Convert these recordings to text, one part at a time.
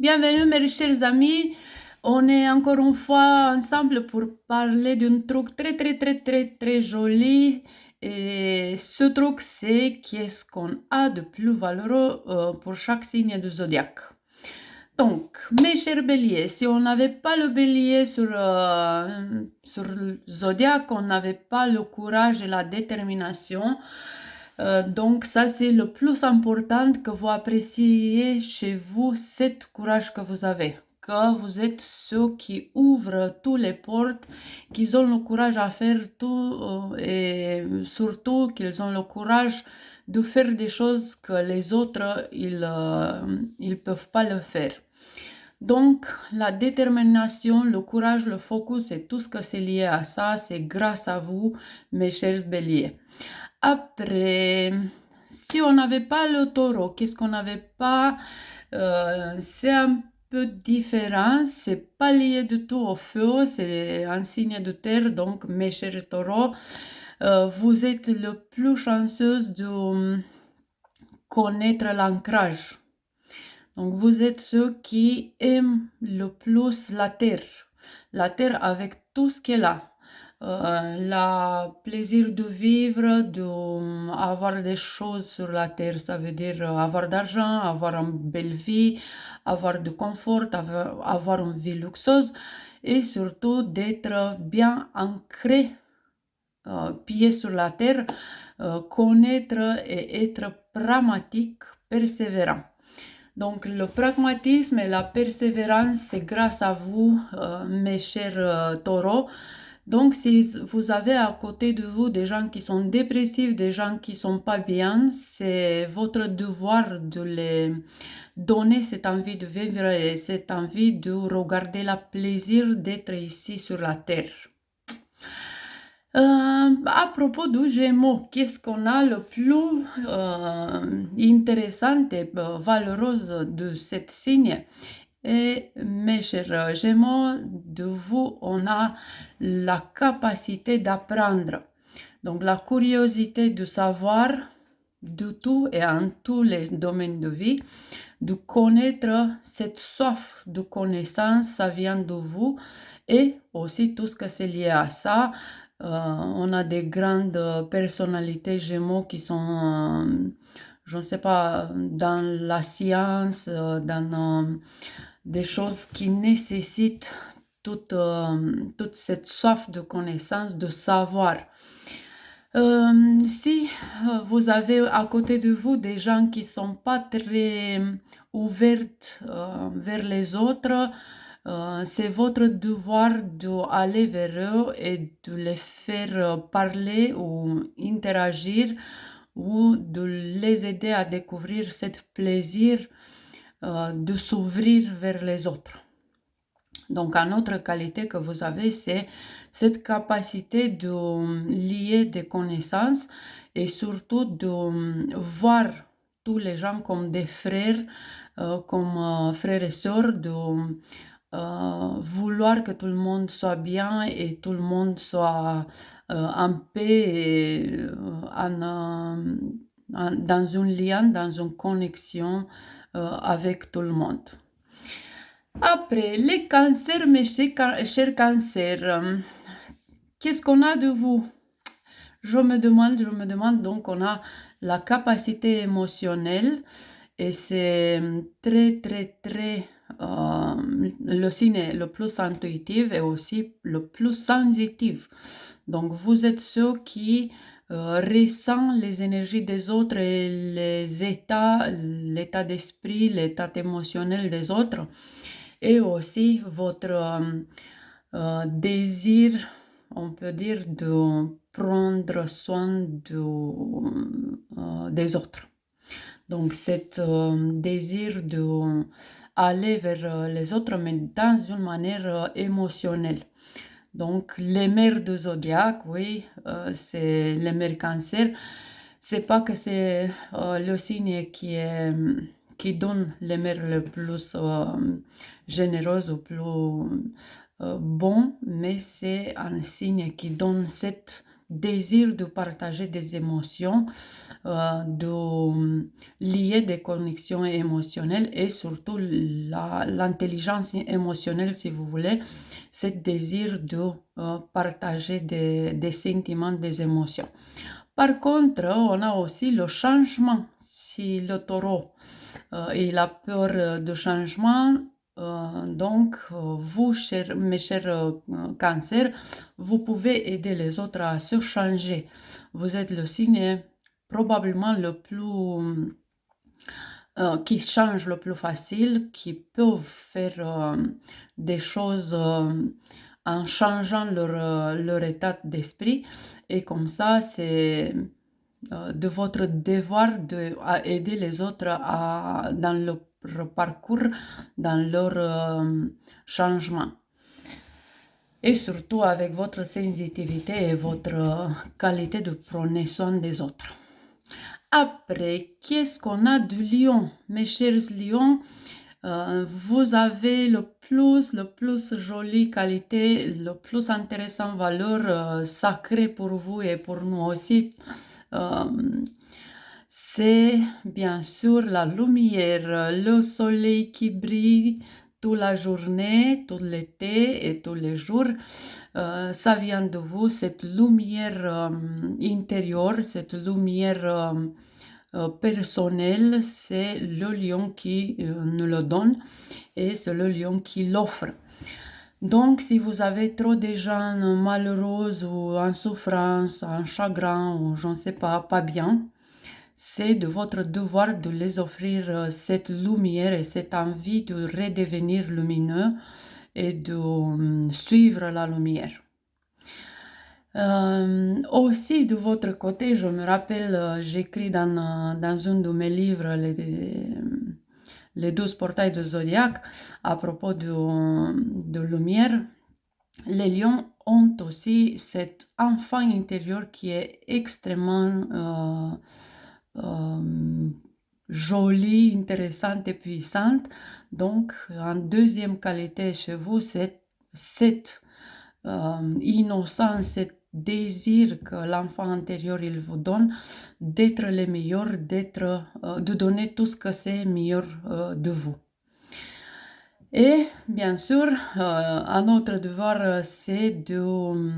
Bienvenue mes chers amis, on est encore une fois ensemble pour parler d'un truc très joli et ce truc c'est qu'est-ce qu'on a de plus valeureux pour chaque signe du zodiaque. Donc, mes chers béliers, si on n'avait pas le bélier sur le zodiaque, on n'avait pas le courage et la détermination. Donc ça, c'est le plus important que vous appréciez chez vous, cet courage que vous avez. Que vous êtes ceux qui ouvrent toutes les portes, qu'ils ont le courage à faire tout et surtout qu'ils ont le courage de faire des choses que les autres, ils peuvent pas le faire. Donc, la détermination, le courage, le focus et tout ce que c'est lié à ça, c'est grâce à vous, mes chers béliers. Après, si on n'avait pas le taureau, qu'est-ce qu'on n'avait pas? C'est un peu différent, c'est pas lié du tout au feu, c'est un signe de terre, donc mes chers taureaux, vous êtes le plus chanceuse de connaître l'ancrage. Donc vous êtes ceux qui aiment le plus la terre avec tout ce qu'elle a. Le plaisir de vivre, d'avoir des choses sur la terre, ça veut dire avoir d'argent, avoir une belle vie, avoir du confort, avoir une vie luxueuse et surtout d'être bien ancré, pied sur la terre, connaître et être pragmatique, persévérant. Donc le pragmatisme et la persévérance, c'est grâce à vous, mes chers taureaux. Donc si vous avez à côté de vous des gens qui sont dépressifs, des gens qui sont pas bien, c'est votre devoir de les donner cette envie de vivre et cette envie de regarder le plaisir d'être ici sur la terre. À propos du Gémeaux, qu'est-ce qu'on a le plus intéressant et valeureux de cette signe? Et mes chers Gémeaux, de vous, on a la capacité d'apprendre. Donc la curiosité de savoir de tout et en tous les domaines de vie, de connaître cette soif de connaissance, ça vient de vous. Et aussi tout ce que c'est lié à ça. On a des grandes personnalités Gémeaux qui sont, je ne sais pas, dans la science, dans des choses qui nécessitent toute cette soif de connaissance, de savoir. Si vous avez à côté de vous des gens qui ne sont pas très ouverts vers les autres, c'est votre devoir d'aller vers eux et de les faire parler ou interagir ou de les aider à découvrir ce plaisir de s'ouvrir vers les autres. Donc, une autre qualité que vous avez, c'est cette capacité de lier des connaissances et surtout de voir tous les gens comme des frères, comme frères et sœurs, de vouloir que tout le monde soit bien et tout le monde soit en paix et dans un lien, dans une connexion avec tout le monde. Après, les cancers, mes chers cancers, qu'est-ce qu'on a de vous? Je me demande, donc on a la capacité émotionnelle et c'est très, le signe le plus intuitif et aussi le plus sensitif. Donc vous êtes ceux qui ressentent les énergies des autres et l'état d'esprit, l'état émotionnel des autres et aussi votre désir, on peut dire, de prendre soin des autres. Donc, cet désir d'aller vers les autres, mais dans une manière émotionnelle. Donc, les mères du zodiaque, oui, c'est les mères cancer. C'est pas que c'est le signe qui donne les mères le plus généreuses ou plus bon, mais c'est un signe qui donne cette désir de partager des émotions, de lier des connexions émotionnelles et surtout l'intelligence émotionnelle, si vous voulez, ce désir de partager des sentiments, des émotions. Par contre, on a aussi le changement. Si le taureau il a peur de changement, donc vous, mes chers cancers, vous pouvez aider les autres à se changer. Vous êtes le signe probablement le plus qui change le plus facile, qui peuvent faire des choses en changeant leur état d'esprit. Et comme ça, c'est de votre devoir à aider les autres dans leur parcours, dans leur changement. Et surtout avec votre sensibilité et votre qualité de prendre soin des autres. Après, qu'est-ce qu'on a du lion? Mes chers lions, vous avez le plus jolie qualité, le plus intéressant valeur sacrée pour vous et pour nous aussi. C'est bien sûr la lumière, le soleil qui brille toute la journée, tout l'été et tous les jours. Ça vient de vous, cette lumière intérieure, cette lumière personnelle, c'est le lion qui nous le donne et c'est le lion qui l'offre. Donc, si vous avez trop de gens malheureux ou en souffrance, en chagrin ou je ne sais pas bien, c'est de votre devoir de les offrir cette lumière et cette envie de redevenir lumineux et de suivre la lumière. Aussi de votre côté, je me rappelle, j'écris dans un de mes livres les 12 portails de Zodiac à propos de lumière. Les lions ont aussi cet enfant intérieur qui est extrêmement jolie, intéressante et puissante. Donc, en deuxième qualité chez vous, c'est cette innocence, cet désir que l'enfant intérieur il vous donne d'être le meilleur, de donner tout ce que c'est meilleur de vous. Et bien sûr, un autre devoir, c'est de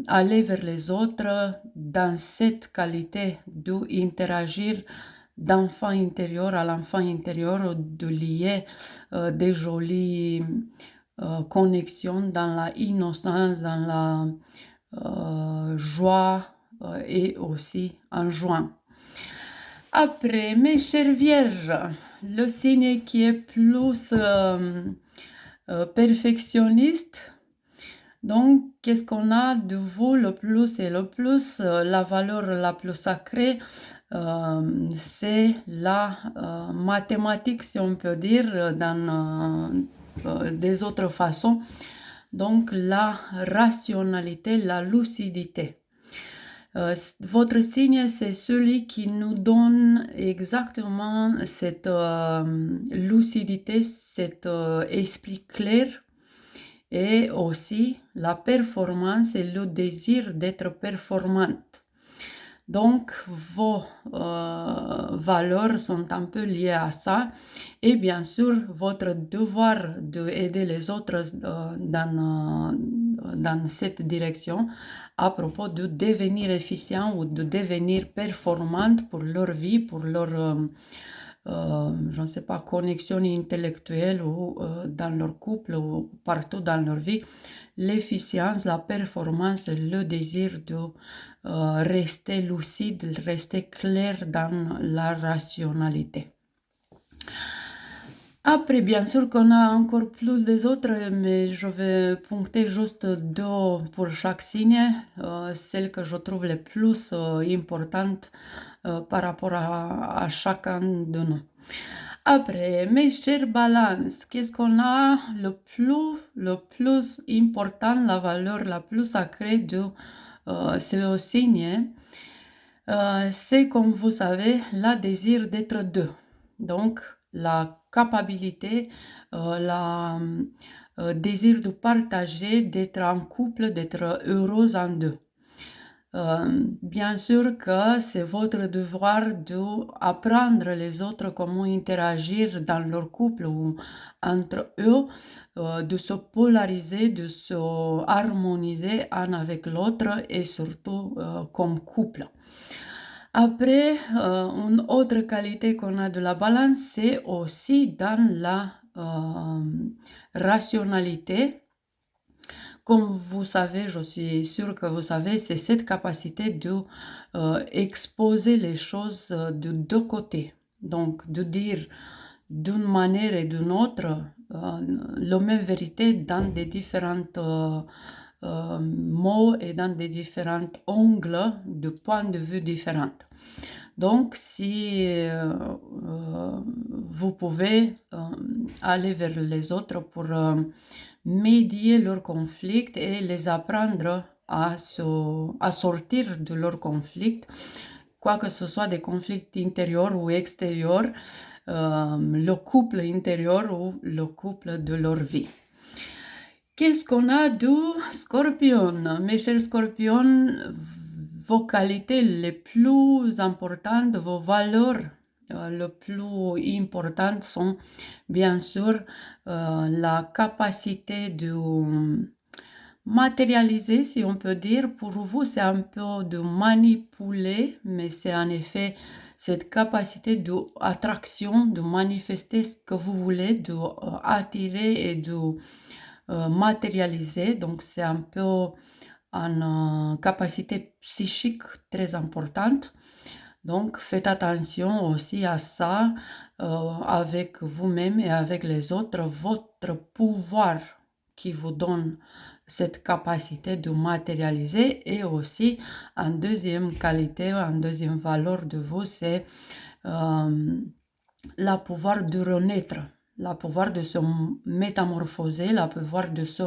aller vers les autres dans cette qualité d'interagir d'enfant intérieur à l'enfant intérieur, de lier des jolies connexions dans la innocence, dans la joie et aussi en joie. Après, mes chères vierges, le signe qui est plus perfectionniste. Donc, qu'est-ce qu'on a de vous le plus et le plus? La valeur la plus sacrée, c'est la mathématique, si on peut dire, dans des autres façons. Donc, la rationalité, la lucidité. Votre signe, c'est celui qui nous donne exactement cette lucidité, cet esprit clair et aussi la performance et le désir d'être performante. Donc, vos valeurs sont un peu liées à ça. Et bien sûr, votre devoir d'aider les autres dans cette direction à propos de devenir efficient ou de devenir performante pour leur vie, pour leur, je ne sais pas, connexion intellectuelle ou dans leur couple ou partout dans leur vie. L'efficience, la performance, le désir de rester lucide, rester clair dans la rationalité. Après, bien sûr qu'on a encore plus des autres, mais je vais poncter juste deux pour chaque signe, celles que je trouve les plus importantes par rapport à chacun de nous. Après, mes chers balances, qu'est-ce qu'on a le plus important, la valeur la plus sacrée de ce signe, c'est comme vous savez, le désir d'être deux. Donc, la capacité, le désir de partager, d'être en couple, d'être heureuse en deux. Bien sûr que c'est votre devoir d'apprendre les autres comment interagir dans leur couple ou entre eux, de se polariser, de se harmoniser un avec l'autre et surtout comme couple. Après, une autre qualité qu'on a de la balance, c'est aussi dans la rationalité. Comme vous savez, je suis sûre que vous savez, c'est cette capacité de exposer les choses de deux côtés. Donc, de dire d'une manière et d'une autre la même vérité dans des différentes mots et dans des différents angles de points de vue différents. Donc, si vous pouvez aller vers les autres pour médier leurs conflits et les apprendre à sortir de leurs conflits, quoi que ce soit des conflits intérieurs ou extérieurs, le couple intérieur ou le couple de leur vie. Qu'est-ce qu'on a du Scorpion? Mes chers Scorpions, vos qualités les plus importantes, vos valeurs les plus importantes sont bien sûr la capacité de matérialiser, si on peut dire. Pour vous, c'est un peu de manipuler, mais c'est en effet cette capacité d'attraction, de manifester ce que vous voulez, de attirer et de matérialiser. Donc, c'est un peu une capacité psychique très importante. Donc, faites attention aussi à ça avec vous-même et avec les autres. Votre pouvoir qui vous donne cette capacité de matérialiser et aussi en deuxième qualité, en deuxième valeur de vous, c'est la pouvoir de renaître, la pouvoir de se métamorphoser, la pouvoir de se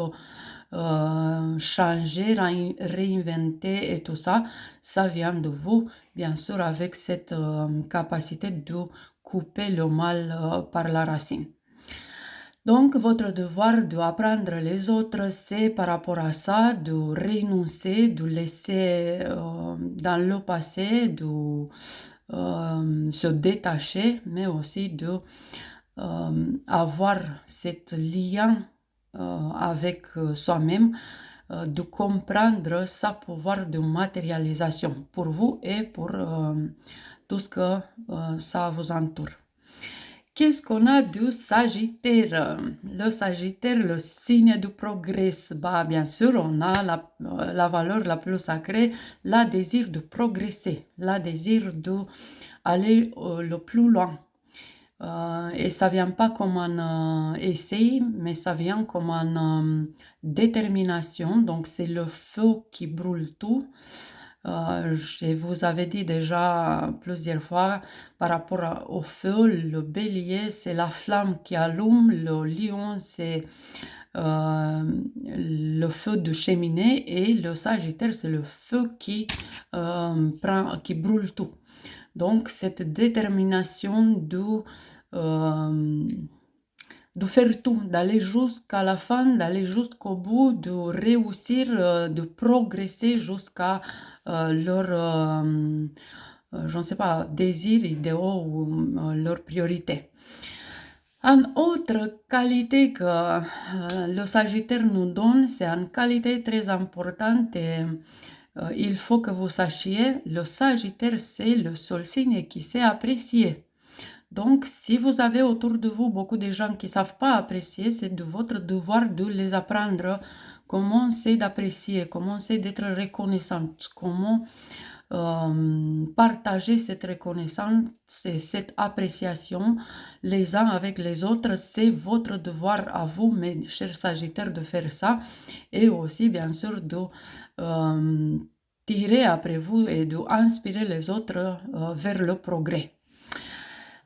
changer, réinventer et tout ça, ça vient de vous, bien sûr, avec cette capacité de couper le mal par la racine. Donc, votre devoir d'apprendre les autres, c'est par rapport à ça, de renoncer, de laisser dans le passé, de se détacher, mais aussi de avoir cet lien avec soi-même, de comprendre sa pouvoir de matérialisation pour vous et pour tout ce que ça vous entoure. Qu'est-ce qu'on a du Sagittaire? Le Sagittaire, le signe du progrès. Bah, bien sûr, on a la valeur la plus sacrée, le désir de progresser, le désir d'aller le plus loin. Et ça vient pas comme un essai, mais ça vient comme une détermination. Donc, c'est le feu qui brûle tout. Je vous avais dit déjà plusieurs fois par rapport au feu, le bélier, c'est la flamme qui allume, le lion, c'est le feu de cheminée et le sagittaire, c'est le feu qui brûle tout. Donc, cette détermination de faire tout, d'aller jusqu'à la fin, d'aller jusqu'au bout, de réussir, de progresser jusqu'à leur, je ne sais pas, désir, idéaux ou leur priorité. Une autre qualité que le Sagittaire nous donne, c'est une qualité très importante et il faut que vous sachiez, le Sagittaire, c'est le seul signe qui sait apprécier. Donc, si vous avez autour de vous beaucoup de gens qui ne savent pas apprécier, c'est de votre devoir de les apprendre comment c'est d'apprécier, comment c'est d'être reconnaissante, comment partager cette reconnaissance et cette appréciation les uns avec les autres. C'est votre devoir à vous, mes chers Sagittaires, de faire ça et aussi, bien sûr, de tirer après vous et d'inspirer les autres vers le progrès.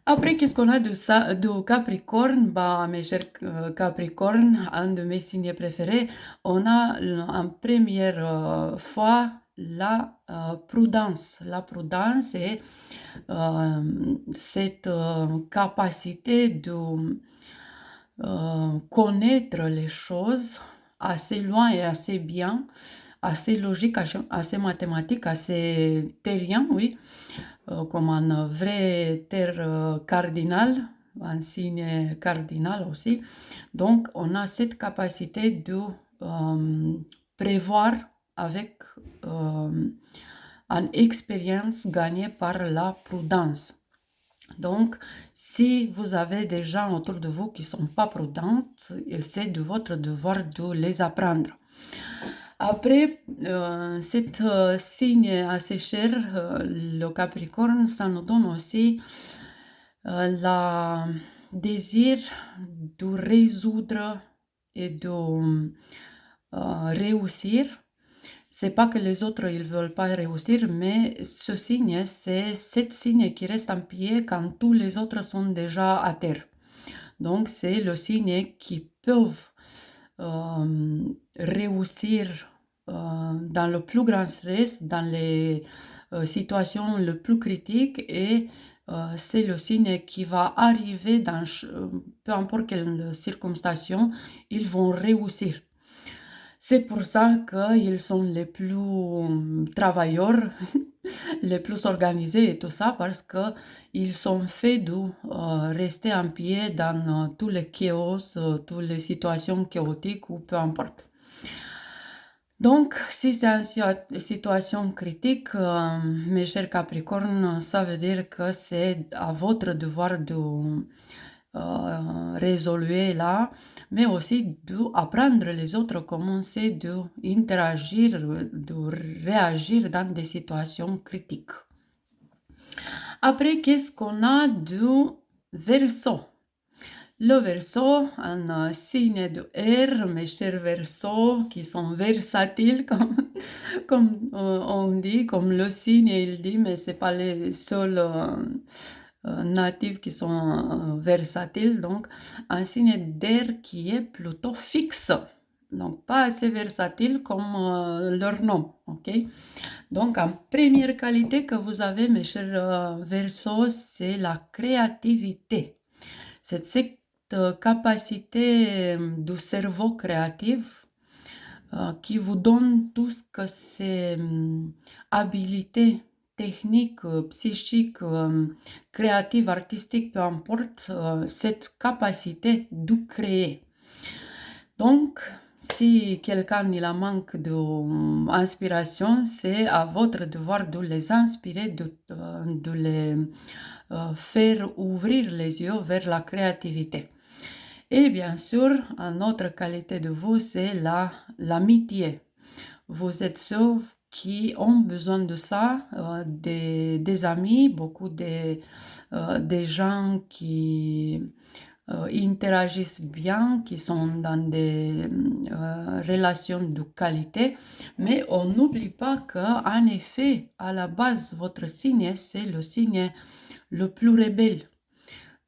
Après, qu'est-ce qu'on a de Capricorne? Bah, mes chers Capricorne, un de mes signes préférés, on a en première fois la prudence. La prudence est cette capacité de connaître les choses assez loin et assez bien assez logique, assez mathématique, assez terrien, oui, comme un vrai terre cardinal, un signe cardinal aussi. Donc, on a cette capacité de prévoir avec une expérience gagnée par la prudence. Donc, si vous avez des gens autour de vous qui ne sont pas prudents, c'est de votre devoir de les apprendre. Après, cet signe assez cher, le Capricorne, ça nous donne aussi le désir de résoudre et de réussir. C'est pas que les autres ils veulent pas réussir, mais ce signe, c'est cet signe qui reste en pied quand tous les autres sont déjà à terre. Donc, c'est le signe qui peuvent réussir dans le plus grand stress, dans les situations les plus critiques et c'est le signe qui va arriver dans peu importe quelle circonstance, ils vont réussir. C'est pour ça qu'ils sont les plus travailleurs, les plus organisés et tout ça, parce qu'ils sont faits de rester en pied dans tous les chaos, toutes les situations chaotiques ou peu importe. Donc, si c'est une situation critique, mes chers Capricornes, ça veut dire que c'est à votre devoir de résolver là, mais aussi d'apprendre les autres comment c'est d'interagir, de réagir dans des situations critiques. Après, qu'est-ce qu'on a du Verseau? Le Verseau, un signe de air, mes chers Verseaux, qui sont versatiles, comme on dit, comme le signe il dit, mais ce n'est pas les seuls natifs qui sont versatiles. Donc, un signe d'air qui est plutôt fixe. Donc, pas assez versatile comme leur nom, ok? Donc, en première qualité que vous avez, mes chers Verseaux, c'est la créativité. C'est cette capacité du cerveau créatif qui vous donne tout ce que c'est habilité technique, psychique, créative, artistique, peu importe, cette capacité de créer. Donc, si quelqu'un il a manque d'inspiration, c'est à votre devoir de les inspirer, de les faire ouvrir les yeux vers la créativité. Et bien sûr, une autre qualité de vous, c'est l'amitié. Vous êtes ceux qui ont besoin de ça, des amis, beaucoup des gens qui interagissent bien, qui sont dans des relations de qualité, mais on n'oublie pas qu'en effet, à la base, votre signe, c'est le signe le plus rebelle.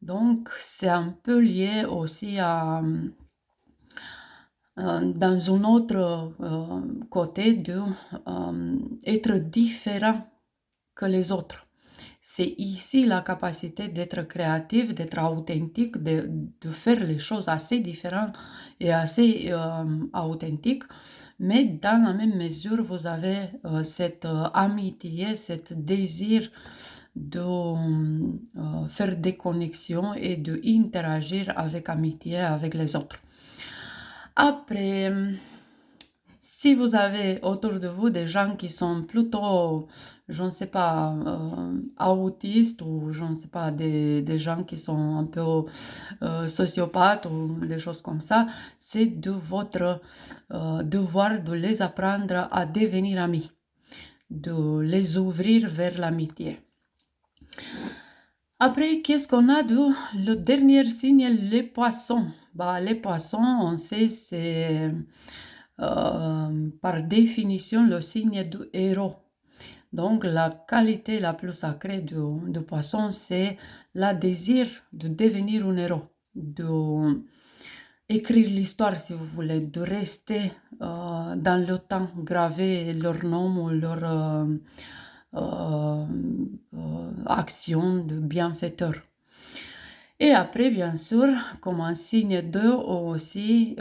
Donc, c'est un peu lié aussi à, dans un autre côté, d'être différent que les autres. C'est ici la capacité d'être créatif, d'être authentique, de faire les choses assez différentes et assez authentiques. Mais dans la même mesure, vous avez cette amitié, cet désir de faire des connexions et d'interagir avec amitié avec les autres. Après, si vous avez autour de vous des gens qui sont plutôt, je ne sais pas, autistes ou je ne sais pas, des gens qui sont un peu sociopathes ou des choses comme ça, c'est de votre devoir de les apprendre à devenir amis, de les ouvrir vers l'amitié. Après, qu'est-ce qu'on a le dernier signe, les poissons? Les poissons, on sait, c'est par définition le signe du héros. Donc, la qualité la plus sacrée du poisson, c'est le désir de devenir un héros, de écrire l'histoire, si vous voulez, de rester dans le temps, graver leur nom ou leur action de bienfaiteur. Et après, bien sûr, comme un signe d'eux aussi,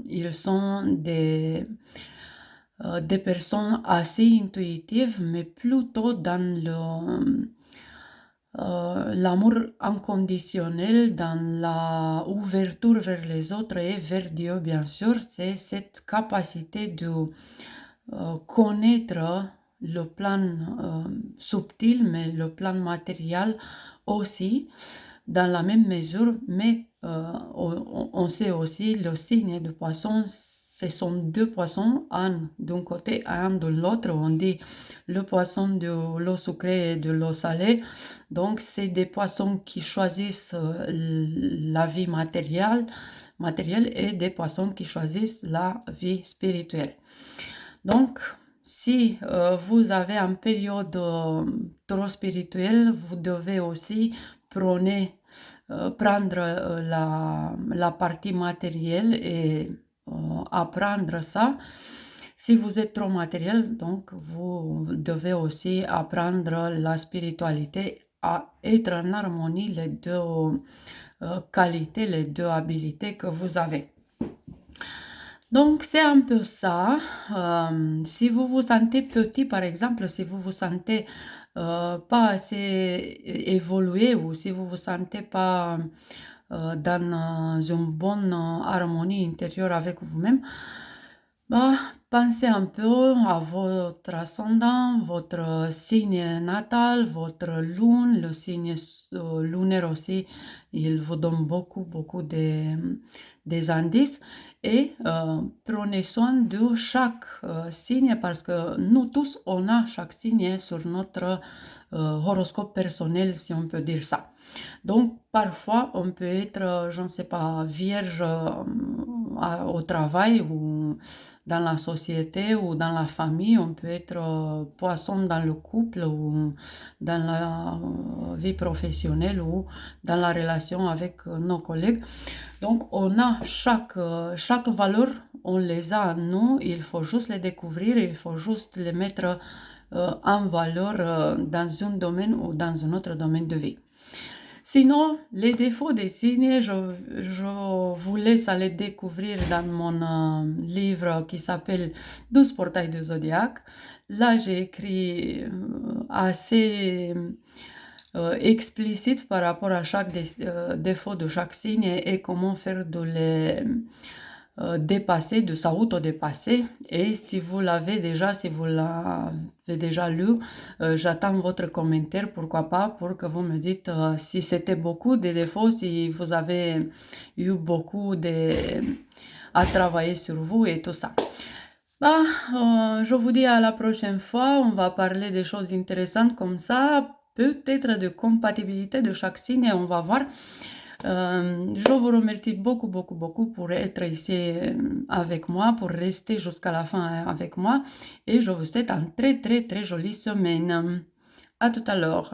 ils sont des des personnes assez intuitives, mais plutôt dans l'amour inconditionnel, dans la ouverture vers les autres et vers Dieu, bien sûr. C'est cette capacité de connaître le plan subtil, mais le plan matériel aussi, dans la même mesure, mais on sait aussi le signe de poisson, ce sont deux poissons, un d'un côté, un de l'autre. On dit le poisson de l'eau sucrée et de l'eau salée. Donc, c'est des poissons qui choisissent la vie matérielle et des poissons qui choisissent la vie spirituelle. Donc, si vous avez une période trop spirituelle, vous devez aussi prendre la partie matérielle et apprendre ça. Si vous êtes trop matériel, donc vous devez aussi apprendre la spiritualité, à être en harmonie les deux qualités, les deux habilités que vous avez. Donc, c'est un peu ça. Si vous vous sentez petit, par exemple, si vous vous sentez pas assez évolué ou si vous vous sentez pas dans une bonne harmonie intérieure avec vous-même, bah, pensez un peu à votre ascendant, votre signe natal, votre lune, le signe lunaire aussi, il vous donne beaucoup des indices. Et prenez soin de chaque signe parce que nous tous, on a chaque signe sur notre horoscope personnel, si on peut dire ça. Donc, parfois, on peut être, je ne sais pas, vierge au travail ou dans la société ou dans la famille. On peut être poisson dans le couple ou dans la vie professionnelle ou dans la relation avec nos collègues. Donc, on a chaque valeur, on les a en nous. Il faut juste les découvrir, il faut juste les mettre en valeur dans un domaine ou dans un autre domaine de vie. Sinon, les défauts des signes, je vous laisse aller découvrir dans mon livre qui s'appelle 12 portails du zodiaque. Là, j'ai écrit assez explicite par rapport à chaque défaut de chaque signe et comment faire de les dépasser, de s'auto-dépasser. Et si vous l'avez déjà, si vous l'avez déjà lu, j'attends votre commentaire, pourquoi pas, pour que vous me dites si c'était beaucoup de défauts, si vous avez eu beaucoup à travailler sur vous et tout ça. Bah, je vous dis à la prochaine fois, on va parler des choses intéressantes comme ça, peut-être de compatibilité de chaque signe, on va voir. Je vous remercie beaucoup pour être ici avec moi, pour rester jusqu'à la fin avec moi et je vous souhaite une très jolie semaine. À tout à l'heure.